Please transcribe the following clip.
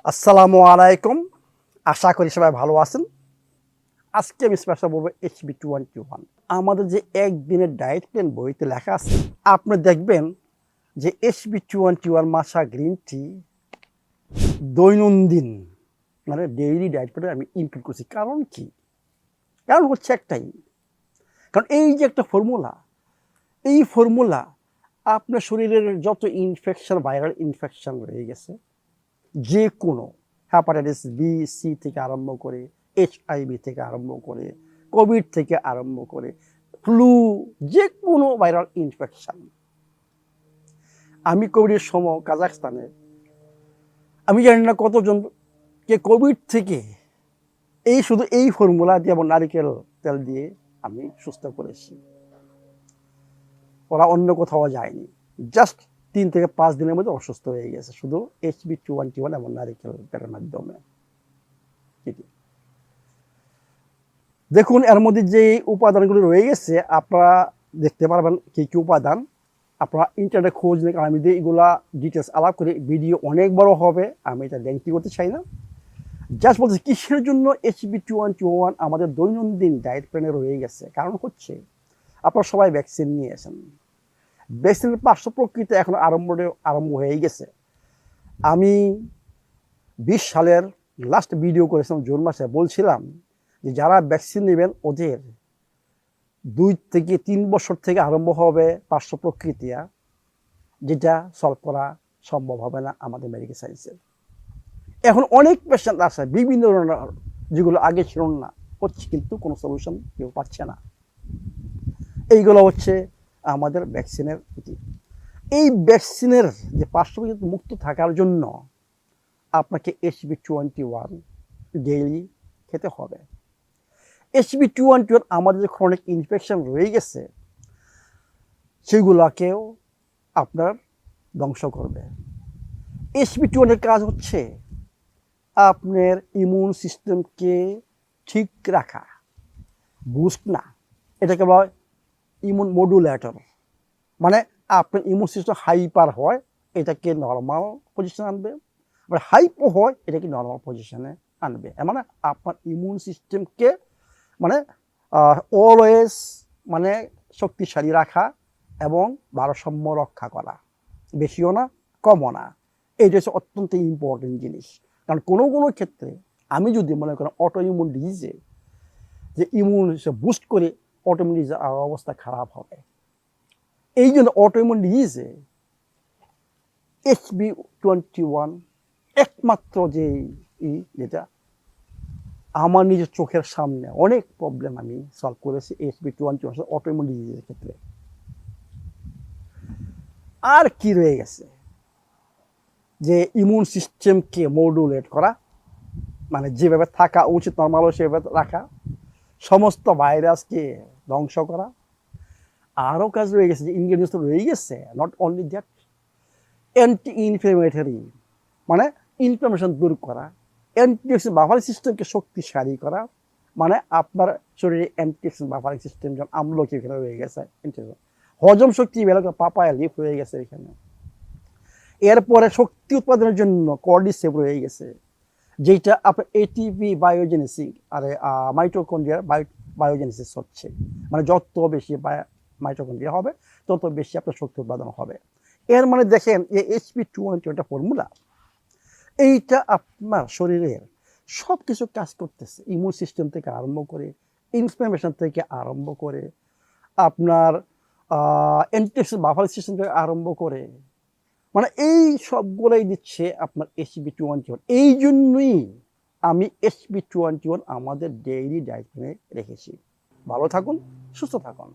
আসসালামু আলাইকুম। আশা করি সবাই ভালো আছেন। আজকে আমি স্পেশাল বলবো HB21 আমাদের যে একদিনের ডায়েট প্ল্যান বইতে লেখা আছে, আপনি দেখবেন যে HB21 মাসা গ্রিন টি দৈনন্দিন মানে ডেইলি ডায়েট প্ল্যানে আমি ইনক্লুড করছি। কারণ কি? কারণ হচ্ছে একটাই, কারণ এই যে একটা ফর্মুলা, এই ফর্মুলা আপনার শরীরের যত ইনফেকশন, ভাইরাল ইনফেকশন রয়ে গেছে, যে কোনো হেপাটাইটিস বি সি থেকে আরম্ভ করে HIV থেকে আরম্ভ করে কোভিড থেকে আরম্ভ করে ফ্লু, যে কোনো ভাইরাল ইনফেকশন। আমি কোভিডের সময় কাজাখস্তানে, আমি জানি না কতজনকে কোভিড থেকে শুধু এই ফর্মুলা দিয়ে এবং নারিকেল তেল দিয়ে আমি সুস্থ করেছি। ওরা অন্য কোথাও যায়নি, জাস্ট 3 থেকে 5 দিনের মধ্যে অসুস্থ হয়ে গেছে শুধু HB21 এবং নারিকেল তেলের মাধ্যমে। দেখুন, এর মধ্যে যে উপাদানগুলো রয়ে গেছে আপনারা দেখতে পারবেন কি কি উপাদান। আপনারা ইন্টারনেটে খোঁজ নিন, কারণ আমি যদি এগুলা ডিটেলস আলাপ করি ভিডিও অনেক বড় হবে, আমি এটা লেংথি করতে চাই না। জাস্ট বলছি কিসের জন্য HB21 আমাদের দৈনন্দিন ডায়েট প্ল্যানে রয়ে গেছে। কারণ হচ্ছে আপনারা সবাই ভ্যাকসিন নিয়েছেন, ভ্যাকসিনের পার্শ্ব প্রকৃতি এখন আরম্ভ হয়ে গেছে। আমি 20 সালের লাস্ট ভিডিও করেছিলাম জুন মাসে, বলছিলাম যে যারা ভ্যাকসিন নেবেন ওদের 2 থেকে 3 বছর থেকে আরম্ভ হবে পার্শ্ব প্রকৃতিয়া, যেটা সলভ করা সম্ভব হবে না আমাদের মেডিকেল সায়েন্সের। এখন অনেক পেশেন্ট আছে বিভিন্ন ধরনের, যেগুলো আগে ছিল না, হচ্ছে কিন্তু কোনো সলিউশন কেউ পাচ্ছে না। এইগুলো হচ্ছে আমাদের ভ্যাকসিনের ক্ষতি। এই ভ্যাকসিনের যে পার্শ্ব প্রকৃতি মুক্ত থাকার জন্য আপনাকে HB21 ডেইলি খেতে হবে। HB21 আমাদের যে ক্রনিক ইনফেকশন রয়ে গেছে সেগুলাকেও আপনার ধ্বংস করবে। HB21 কাজ হচ্ছে আপনার ইমিউন সিস্টেমকে ঠিক রাখা, বুস্ট না। এটাকে বলা হয় ইমিউন মডুলেটর, মানে আপনার ইমিউন সিস্টেম হাইপার হয় এটাকে নর্মাল পজিশনে আনবে, আবার হাইপো হয় এটাকে নর্মাল পজিশনে আনবে। মানে আপনার ইমিউন সিস্টেমকে মানে অলওয়েজ মানে শক্তিশালী রাখা এবং ভারসাম্য রক্ষা করা, বেশিও না কমও না। এইটা হচ্ছে অত্যন্ত ইম্পর্টেন্ট জিনিস। কারণ কোনো কোনো ক্ষেত্রে আমি যদি মনে করেন অটো ইমিউন ডিজিজে যে ইমিউন বুস্ট করে অটোইমিউন ডিজিজে অবস্থা খারাপ হবে। এই জন্য অটো ইমিউন ডিজিজে HB21 একমাত্র যেটা আমার নিজের চোখের সামনে অনেক প্রবলেম আমি সলভ করেছি HB21 অটোইমিউন ডিজিজের ক্ষেত্রে। আর কি রয়ে গেছে? যে ইমিউন সিস্টেমকে মডুলেট করা, মানে যেভাবে থাকা উচিত নর্মাল সেভাবে রাখা, সমস্ত ভাইরাসকে ধ্বংস করা। আরও কাজ রয়ে গেছে, যে ইনগ্রেডিয়েন্টস রয়ে গেছে, not only that, anti inflammatory মানে ইনফ্লামেশন দূর করা, অ্যান্টিঅক্সিডেন্ট বাফারিং সিস্টেমকে শক্তিশালী করা, মানে আপনার শরীরে অ্যান্টিঅক্সিডেন্ট বাফারিং সিস্টেম যেমন আমলকি এখানে রয়ে গেছে, হজম শক্তি বেলা পাপায়া লিফ হয়ে গেছে এখানে। এরপরে শক্তি উৎপাদনের জন্য কর্ডিসেপ রয়ে গেছে, যেটা আপনার ATP বায়োজেনেসিস আর মাইটোকন্ড্রিয়ার বায়োজেনেসিস হচ্ছে, মানে যত বেশি মাইটোকন্ড্রিয়া হবে তত বেশি আপনার শক্তি উৎপাদন হবে। এর মানে দেখেন যে HB21 ফর্মুলা, এইটা আপনার শরীরের সব কিছু কাজ করতেছে, ইমিউন সিস্টেম থেকে আরম্ভ করে, ইনফ্লামেশন থেকে আরম্ভ করে, আপনার অ্যান্টিঅক্সিডেন্ট বাফারিং সিস্টেম থেকে আরম্ভ করে, মানে এই সবগুলোই দিচ্ছে আপনার HB21। এই জন্যই আমি HB21 আমাদের ডেইলি ডায়েট প্ল্যানে রেখেছি। ভালো থাকুন, সুস্থ থাকুন।